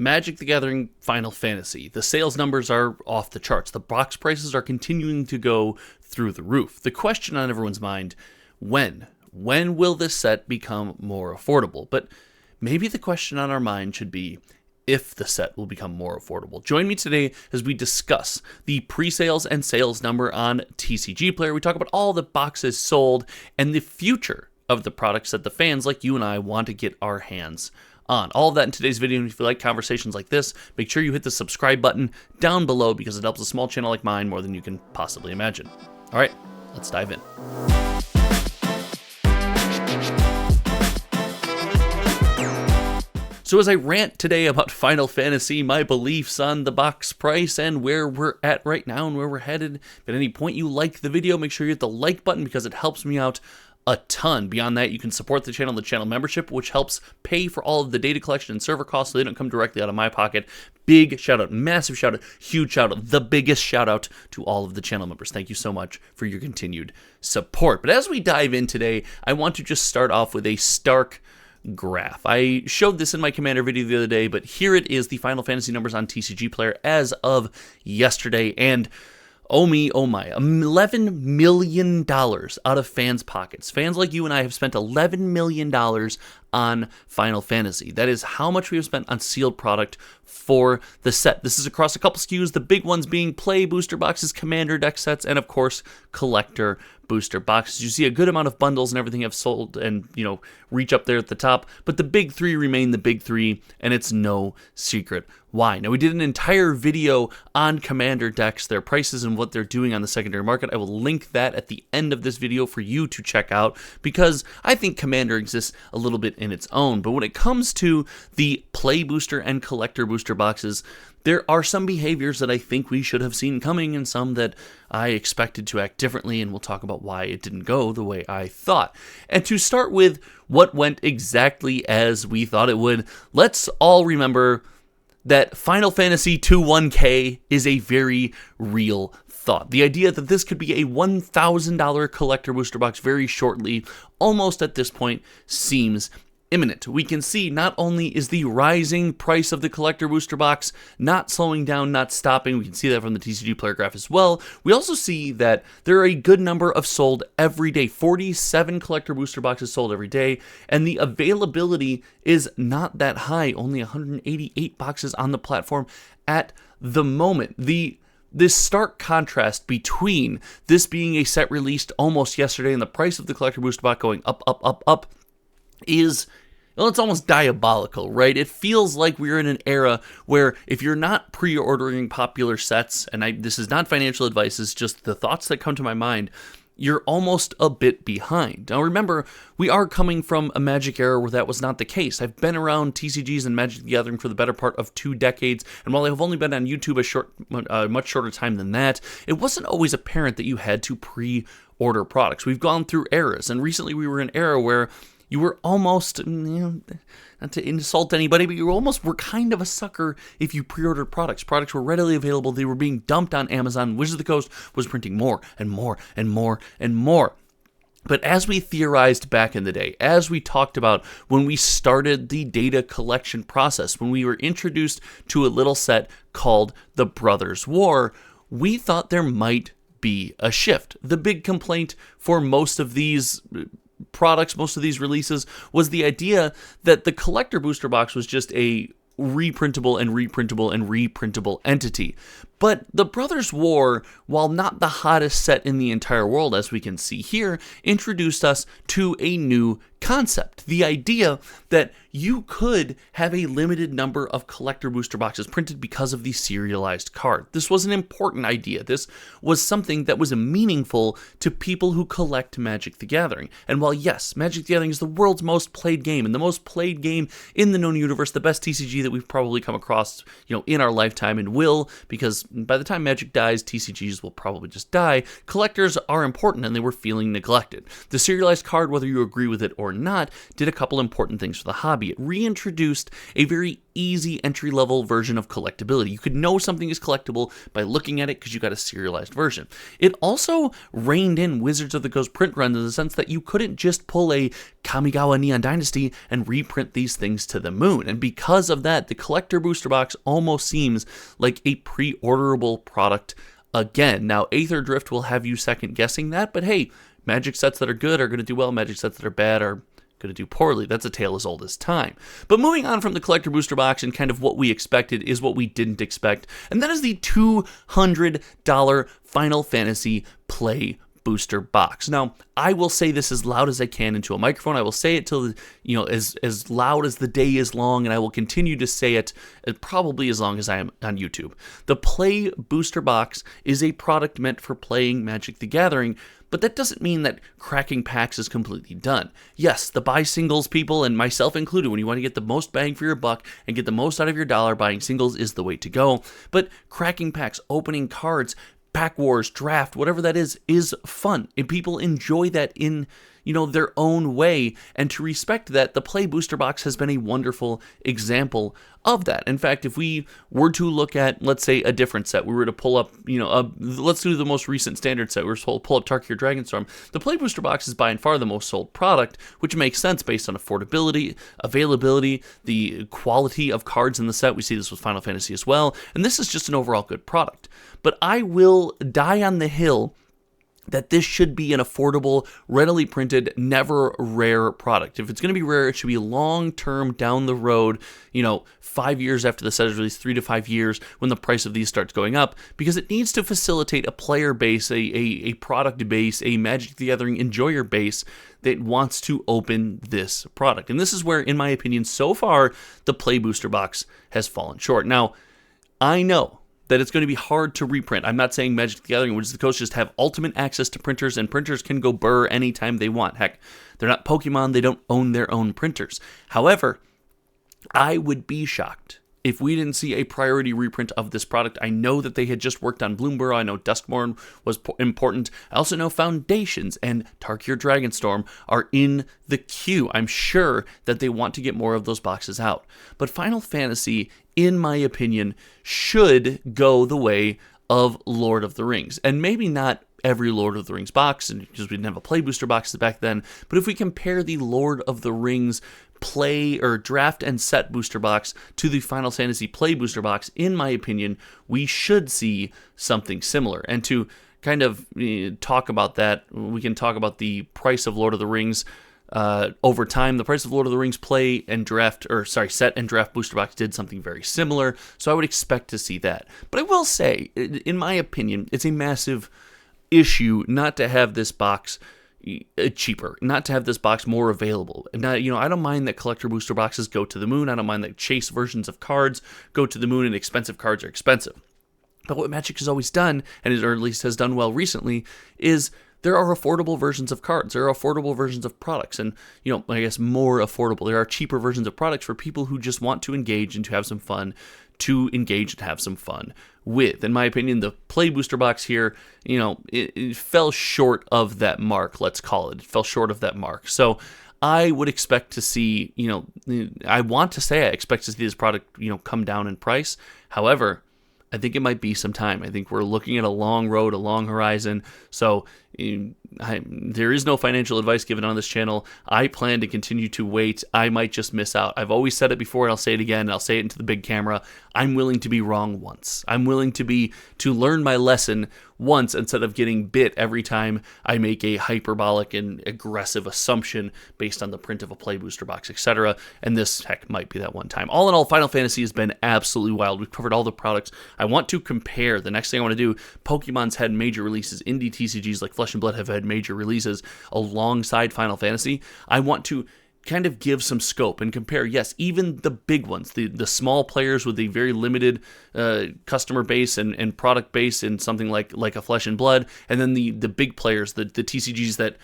Magic the Gathering Final Fantasy. The sales numbers are off the charts. The box prices are continuing to go through the roof. The question on everyone's mind, when? When will this set become more affordable? But maybe the question on our mind should be if the set will become more affordable. Join me today as we discuss the pre-sales and sales number on TCG Player. We talk about all the boxes sold and the future of the products that the fans like you and I want to get our hands on. All of that in today's video, and if you like conversations like this, make sure you hit the subscribe button down below because it helps a small channel like mine more than you can possibly imagine. All right, let's dive in. So as I rant today about Final Fantasy, my beliefs on the box price and where we're at right now and where we're headed, if at any point you like the video, make sure you hit the like button because it helps me out a ton. Beyond that, you can support the channel membership, which helps pay for all of the data collection and server costs so they don't come directly out of my pocket. Big shout out, massive shout out, huge shout out, the biggest shout out to all of the channel members. Thank you so much for your continued support. But as we dive in today, I want to just start off with a stark graph. I showed this in my Commander video the other day, but here it is, the Final Fantasy numbers on TCG Player as of yesterday, and oh me, oh my, $11 million out of fans' pockets. Fans like you and I have spent $11 million on Final Fantasy. That is how much we have spent on sealed product for the set. This is across a couple SKUs, the big ones being play booster boxes, Commander deck sets, and of course, collector booster boxes. You see a good amount of bundles and everything have sold and, reach up there at the top, but the big three remain the big three, and it's no secret why. Now, we did an entire video on Commander decks, their prices, and what they're doing on the secondary market. I will link that at the end of this video for you to check out because I think Commander exists a little bit in its own. But when it comes to the play booster and collector booster boxes, there are some behaviors that I think we should have seen coming and some that I expected to act differently, and we'll talk about why it didn't go the way I thought. And to start with what went exactly as we thought it would, let's all remember that Final Fantasy 21K is a very real thought. The idea that this could be a $1,000 collector booster box very shortly, almost at this point, seems imminent. We can see not only is the rising price of the collector booster box not slowing down, not stopping, we can see that from the TCG Player graph as well, we also see that there are a good number of sold every day, 47 collector booster boxes sold every day, and the availability is not that high, only 188 boxes on the platform at the moment. This stark contrast between this being a set released almost yesterday and the price of the collector booster box going up is, well, it's almost diabolical, right? It feels like we're in an era where if you're not pre-ordering popular sets, and this is not financial advice, it's just the thoughts that come to my mind, you're almost a bit behind. Now remember, we are coming from a Magic era where that was not the case. I've been around TCGs and Magic the Gathering for the better part of 2 decades, and while I've only been on YouTube a much shorter time than that, it wasn't always apparent that you had to pre-order products. We've gone through eras, and recently we were in an era where you were almost, not to insult anybody, but you almost were kind of a sucker if you pre-ordered products. Products were readily available. They were being dumped on Amazon. Wizards of the Coast was printing more and more and more and more. But as we theorized back in the day, as we talked about when we started the data collection process, when we were introduced to a little set called the Brothers' War, we thought there might be a shift. The big complaint for most of these products, most of these releases, was the idea that the collector booster box was just a reprintable and reprintable and reprintable entity. But the Brothers' War, while not the hottest set in the entire world, as we can see here, introduced us to a new concept. The idea that you could have a limited number of collector booster boxes printed because of the serialized card. This was an important idea. This was something that was meaningful to people who collect Magic the Gathering. And while yes, Magic the Gathering is the world's most played game and the most played game in the known universe, the best TCG that we've probably come across, in our lifetime and will, because by the time Magic dies, TCGs will probably just die. Collectors are important and they were feeling neglected. The serialized card, whether you agree with it or not, did a couple important things for the hobby. It reintroduced a very easy entry-level version of collectability. You could know something is collectible by looking at it because you got a serialized version. It also reined in Wizards of the Coast print runs in the sense that you couldn't just pull a Kamigawa Neon Dynasty and reprint these things to the moon. And because of that, the collector booster box almost seems like a pre-orderable product again. Now, Aether Drift will have you second guessing that, but hey, Magic sets that are good are going to do well. Magic sets that are bad are going to do poorly. That's a tale as old as time. But moving on from the collector booster box and kind of what we expected is what we didn't expect, and that is the $200 Final Fantasy Play booster box. Now, I will say this as loud as I can into a microphone. I will say it till, as loud as the day is long, and I will continue to say it probably as long as I am on YouTube. The Play booster box is a product meant for playing Magic the Gathering, but that doesn't mean that cracking packs is completely done. Yes, the buy singles people, and myself included, when you want to get the most bang for your buck and get the most out of your dollar, buying singles is the way to go. But cracking packs, opening cards, pack wars, draft, whatever that is fun. And people enjoy that in, their own way. And to respect that, the Play booster box has been a wonderful example of that. In fact, if we were to look at, let's say, a different set, we were to pull up, let's do the most recent standard set. We were to pull up Tarkir Dragonstorm. The Play booster box is by far the most sold product, which makes sense based on affordability, availability, the quality of cards in the set. We see this with Final Fantasy as well. And this is just an overall good product. But I will die on the hill that this should be an affordable, readily printed, never rare product. If it's going to be rare, it should be long-term down the road, 5 years after the set is released, 3 to 5 years when the price of these starts going up, because it needs to facilitate a player base, a product base, a Magic the Gathering enjoyer base that wants to open this product. And this is where, in my opinion, so far, the Play booster box has fallen short. Now, I know that it's going to be hard to reprint. I'm not saying Magic the Gathering, Wizards of the Coast just have ultimate access to printers, and printers can go burr anytime they want. Heck, they're not Pokemon, they don't own their own printers. However, I would be shocked if we didn't see a priority reprint of this product. I know that they had just worked on Bloomborough. I know Duskmourn was important. I also know Foundations and Tarkir Dragonstorm are in the queue. I'm sure that they want to get more of those boxes out. But Final Fantasy, in my opinion, should go the way of Lord of the Rings. And maybe not every Lord of the Rings box, because we didn't have a Play booster boxes back then, but if we compare the Lord of the Rings Play or draft and set booster box to the Final Fantasy Play booster box, in my opinion, we should see something similar. And to kind of talk about that, we can talk about the price of Lord of the Rings over time. The price of Lord of the Rings Play and draft, set and draft booster box did something very similar, so I would expect to see that. But I will say, in my opinion, it's a massive issue not to have this box cheaper, not to have this box more available. And I don't mind that collector booster boxes go to the moon. I don't mind that chase versions of cards go to the moon and expensive cards are expensive. But what Magic has always done, or at least has done well recently, is there are affordable versions of cards. There are affordable versions of products, and, I guess more affordable. There are cheaper versions of products for people who just want to engage and to have some fun, with. In my opinion, the Play booster box here, it fell short of that mark, let's call it. It fell short of that mark. So I would expect to see, I expect to see this product, come down in price. However, I think it might be some time. I think we're looking at a long road, a long horizon. So there is no financial advice given on this channel. I plan to continue to wait. I might just miss out. I've always said it before, and I'll say it again. I'll say it into the big camera. I'm willing to be wrong once. I'm willing to learn my lesson once instead of getting bit every time I make a hyperbolic and aggressive assumption based on the print of a Play booster box, etc. And this, heck, might be that one time. All in all, Final Fantasy has been absolutely wild. We've covered all the products. I want to compare. The next thing I want to do, Pokemon's had major releases. Indie TCGs like Flesh and Blood have had major releases alongside Final Fantasy. I want to kind of give some scope and compare, yes, even the big ones, the small players with a very limited customer base and product base in something like a Flesh and Blood, and then the big players, the TCGs that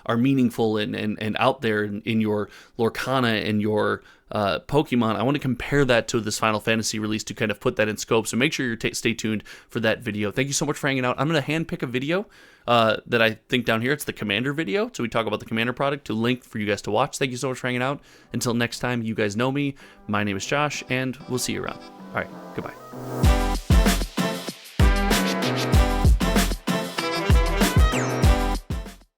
are meaningful and out there in your Lorcana and your Pokemon, I want to compare that to this Final Fantasy release to kind of put that in scope. So make sure you stay tuned for that video. Thank you so much for hanging out. I'm going to handpick a video that I think down here. It's the Commander video. So we talk about the Commander product to link for you guys to watch. Thank you so much for hanging out. Until next time, you guys know me. My name is Josh, and we'll see you around. All right, goodbye.